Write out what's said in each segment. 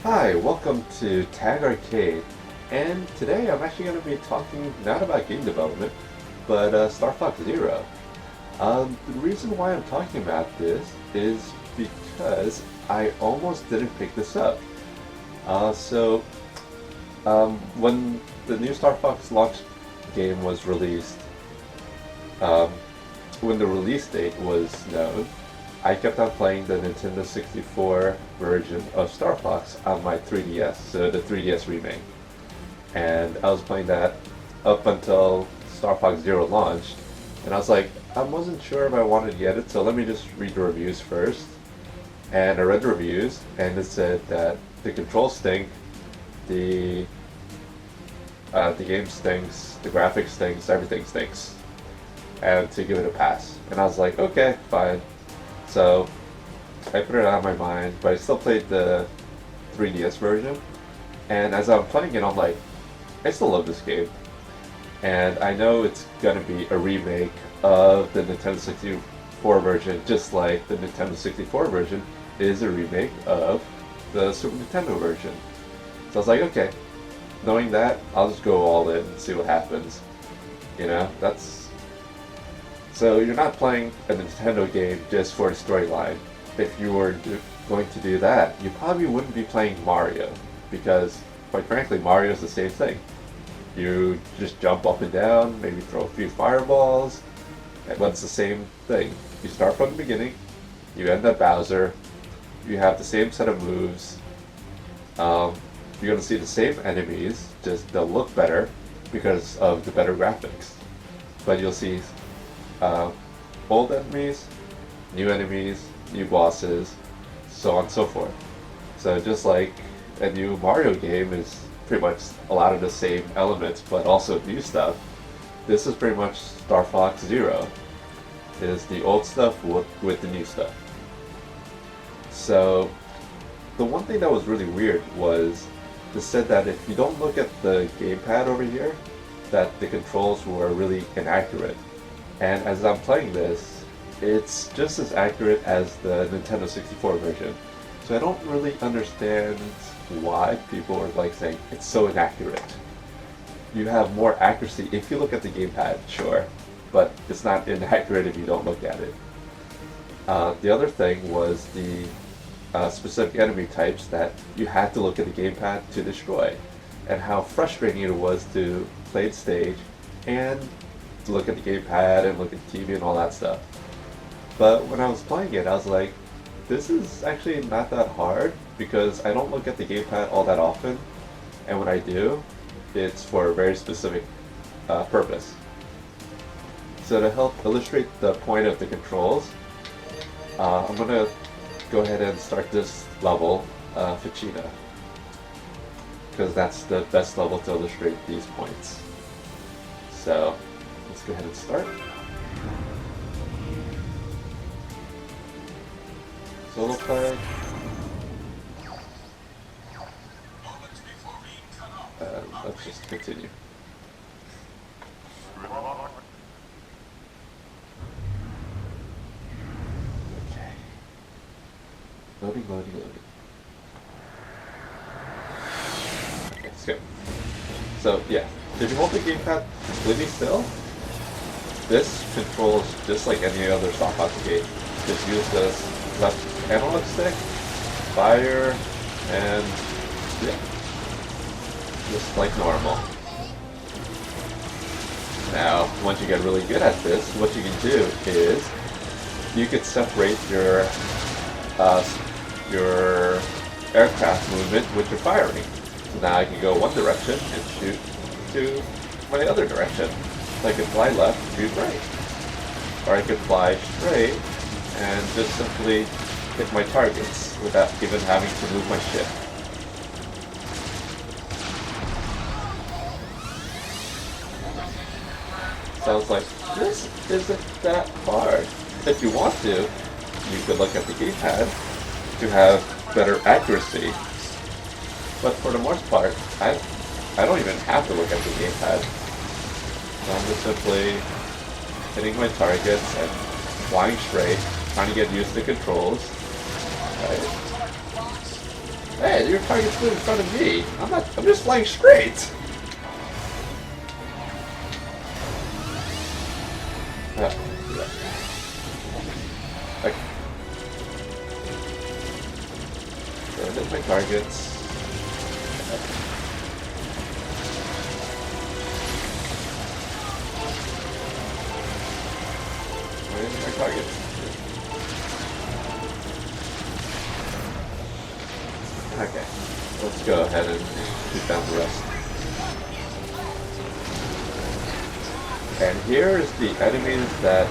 Hi, welcome to Tag Arcade, and today I'm actually going to be talking not about game development, but Starfox Zero. The reason why I'm talking about this is because I almost didn't pick this up. When the new Starfox launch game was released, um, when the release date was known, I kept on playing the Nintendo 64 version of Star Fox on my 3DS, so the 3DS remake. And I was playing that up until Star Fox Zero launched, and I was like, I wasn't sure if I wanted to get it, so let me just read the reviews first. And I read the reviews, and it said that the controls stink, the the game stinks, the graphics stinks, everything stinks, and to give it a pass. And I was like, okay, fine. So I put it out of my mind, but I still played the 3DS version. And as I'm playing it, I'm like, I still love this game. And I know it's gonna be a remake of the Nintendo 64 version, just like the Nintendo 64 version is a remake of the Super Nintendo version. So I was like, okay, knowing that, I'll just go all in and see what happens. You know, that's so you're not playing a Nintendo game just for the storyline. If you were going to do that, you probably wouldn't be playing Mario, because quite frankly, Mario is the same thing. You just jump up and down, maybe throw a few fireballs, but it's the same thing. You start from the beginning, you end at Bowser, you have the same set of moves, you're going to see the same enemies, just they'll look better because of the better graphics. But you'll see uh, old enemies, new bosses, so on and so forth. So just like a new Mario game is pretty much a lot of the same elements, but also new stuff, this is pretty much Star Fox Zero. It is the old stuff with the new stuff. So the one thing that was really weird was it said that if you don't look at the gamepad over here, that the controls were really inaccurate. And as I'm playing this, it's just as accurate as the Nintendo 64 version. So I don't really understand why people are like saying it's so inaccurate. You have more accuracy if you look at the gamepad, sure, but it's not inaccurate if you don't look at it. The other thing was the specific enemy types that you had to look at the gamepad to destroy, and how frustrating it was to play the stage and to look at the gamepad and look at the TV and all that stuff. But when I was playing it, I was like, this is actually not that hard because I don't look at the gamepad all that often, and when I do, it's for a very specific purpose. So to help illustrate the point of the controls, I'm going to go ahead and start this level, Ficina, because that's the best level to illustrate these points. So let's go ahead and start. Solo play. Let's just continue. Okay. Loading. Okay, skip. So yeah, if you hold the gamepad completely still, this controls just like any other Star Fox game. Just use the left analog stick, fire, and yeah, just like normal. Now, once you get really good at this, what you can do is you could separate your aircraft movement with your firing. So now I can go one direction and shoot to my other direction. So I can fly left, shoot right. Or I could fly straight and just simply hit my targets without even having to move my ship. Sounds like this isn't that hard. If you want to, you could look at the gamepad to have better accuracy. But for the most part, I don't even have to look at the gamepad. So I'm just simply hitting my targets and flying straight, trying to get used to controls. Right? Hey, your target's moving in front of me. I'm just flying straight. Yeah. Okay. So there's my targets. Where's my targets? Okay, let's go ahead and shoot down the rest. And here is the enemies that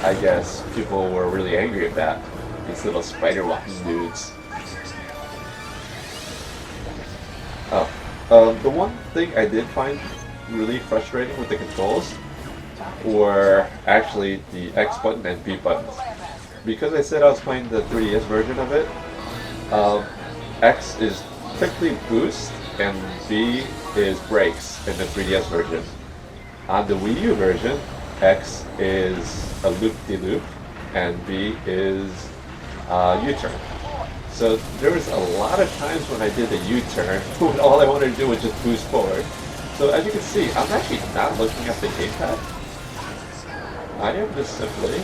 I guess people were really angry about. These little spider walking dudes. Oh, the one thing I did find really frustrating with the controls were actually the X button and B buttons. Because I said I was playing the 3DS version of it, X is quickly boost and B is brakes in the 3DS version. On the Wii U version, X is a loop-de-loop and B is U-turn. So there was a lot of times when I did a U-turn when all I wanted to do was just boost forward. So as you can see, I'm actually not looking at the gamepad. I am just simply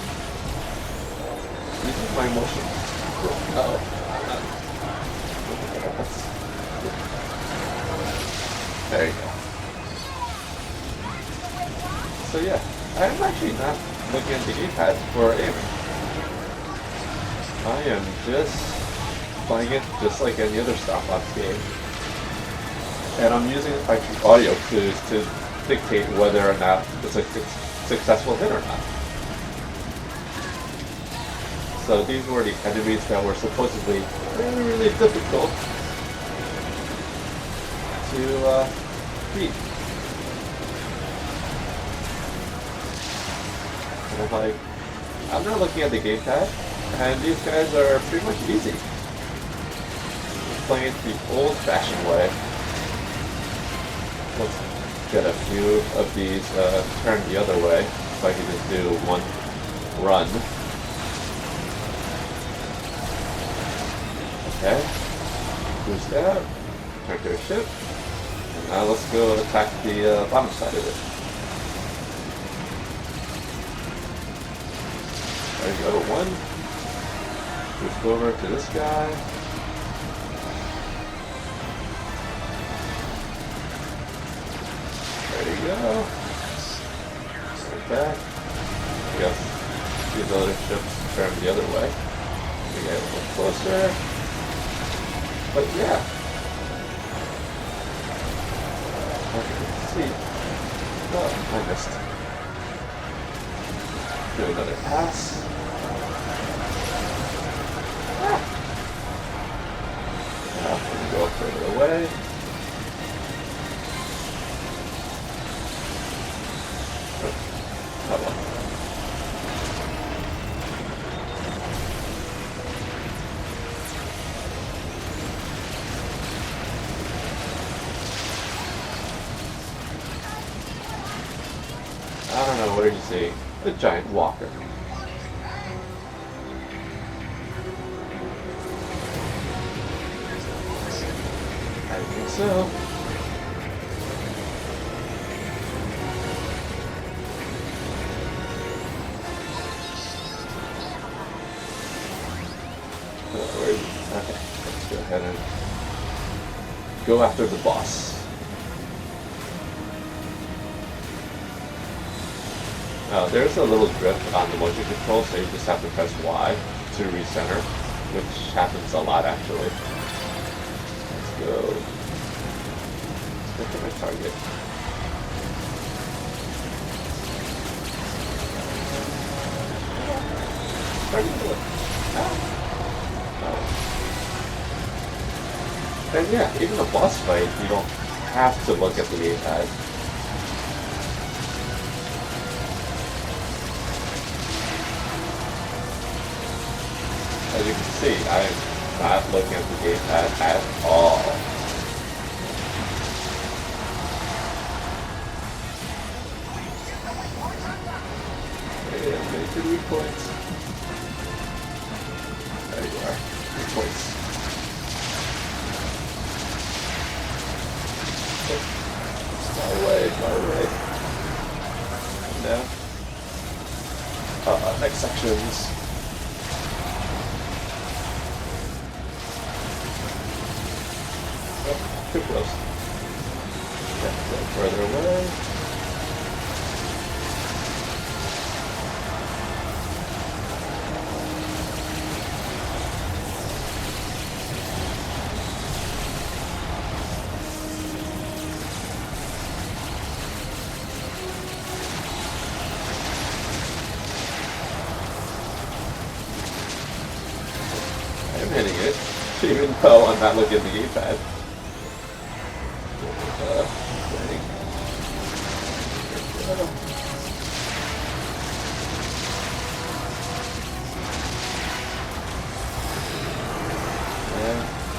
using my motion. There you go. So yeah, I'm actually not looking at the gamepad for aiming. I am just playing it just like any other Starfox game. And I'm using actually audio cues to dictate whether or not it's a successful hit or not. So these were the enemies that were supposedly really, really difficult to beat. And I'm like, I'm not looking at the gamepad, and these guys are pretty much easy. Playing it the old-fashioned way. Let's get a few of these turned the other way, so I can just do one run. Okay, boost out, turn to a ship, and now let's go attack the bottom side of it. There you go, one. Boost over to this guy. There you go. Right back. I guess these other ships turn the other way. We get a little closer. But yeah. As you can see. Oh, I missed. Do another pass. Ah. Now I'm going to go further away. Come on. I don't know, what did you see? A giant walker. I think so. Okay, let's go ahead and go after the boss. There's a little drift on the motion control, so you just have to press Y to recenter, which happens a lot actually. Let's go. Let's get to my target. And yeah, even a boss fight, you don't have to look at the gamepad. As you can see, I'm not looking at the gamepad at all. And make your weak points. There you are. Weak points. away. No. Next sections. Oh, too close. Yeah, go further away. I'm hitting it, even though I'm not looking at the gamepad.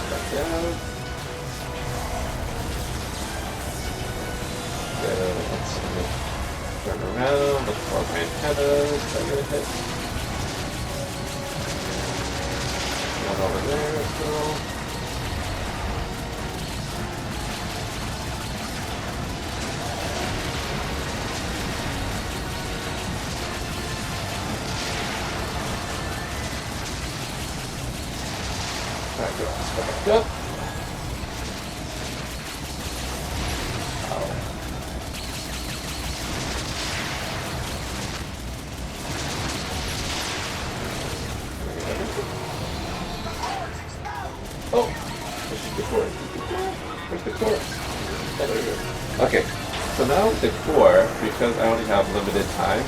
Back down. Let's turn around, look for my antennas, I'm gonna hit. Not over there still. Alright, go. Let's go back up. Oh! Where's the core? Where's the core? Oh, there we go. Okay, so now with the core, because I only have limited time,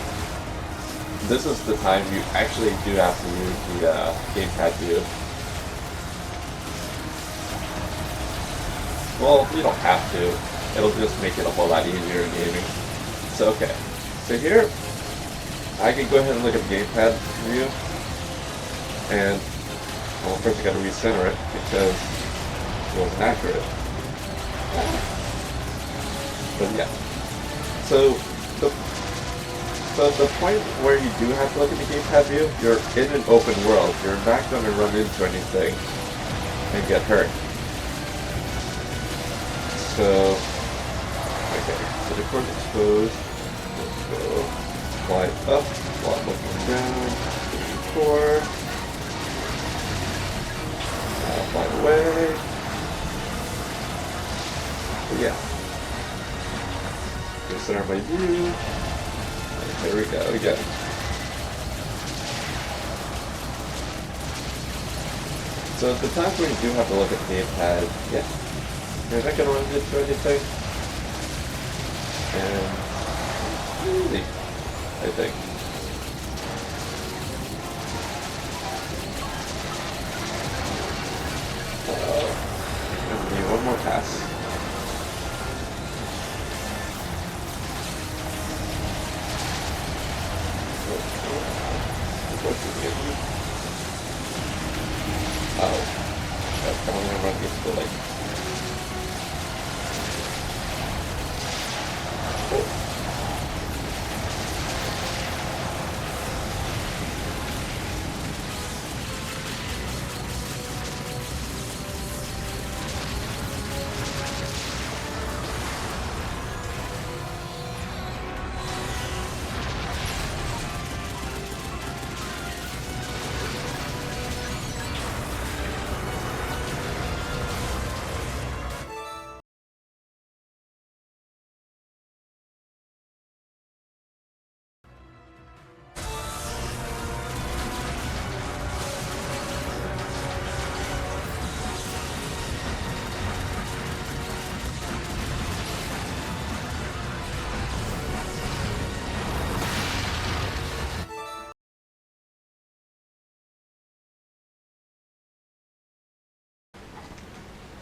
this is the time you actually do have to use the gamepad view. Well, you don't have to. It'll just make it a whole lot easier in gaming. So, okay. So here, I can go ahead and look at the gamepad view. And, well, first I gotta recenter it because it wasn't accurate. But yeah. So the point where you do have to look at the gamepad view, you're in an open world. You're not gonna run into anything and get hurt. So, okay, so the core's exposed. Let's go fly up while looking down to the core. Now fly away. But yeah. Just center my view. And there we go again. So the times where you do have to look at the gamepad, yeah. You're not going to run into anything. And easy, I think. I need one more pass. Oh, that's probably going to run into the lake.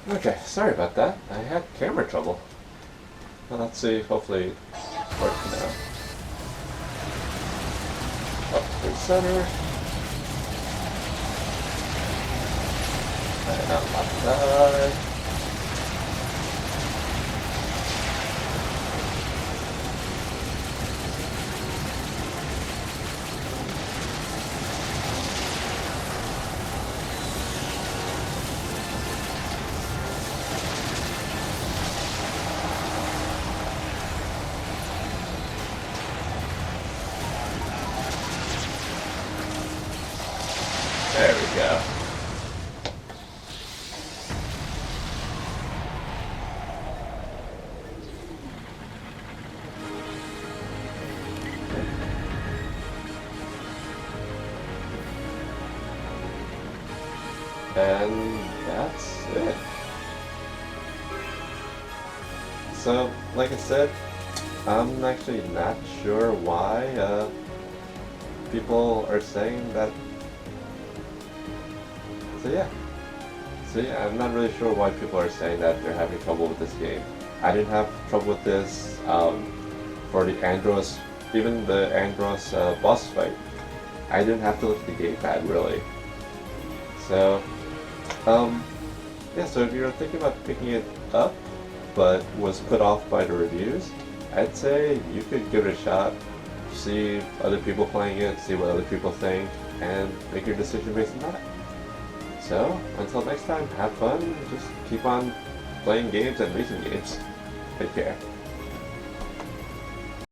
Okay, sorry about that. I had camera trouble. Well, let's see, hopefully it's working now. Up to the center. And out left side. that's it. So, like I said, I'm actually not sure why people are saying that. So yeah. So yeah, I'm not really sure why people are saying that they're having trouble with this game. I didn't have trouble with this for the Andros, even the Andros boss fight. I didn't have to look at the gamepad really. So, yeah, so if you're thinking about picking it up, but was put off by the reviews, I'd say you could give it a shot, see other people playing it, see what other people think, and make your decision based on that. So, until next time, have fun, just keep on playing games and racing games. Take care.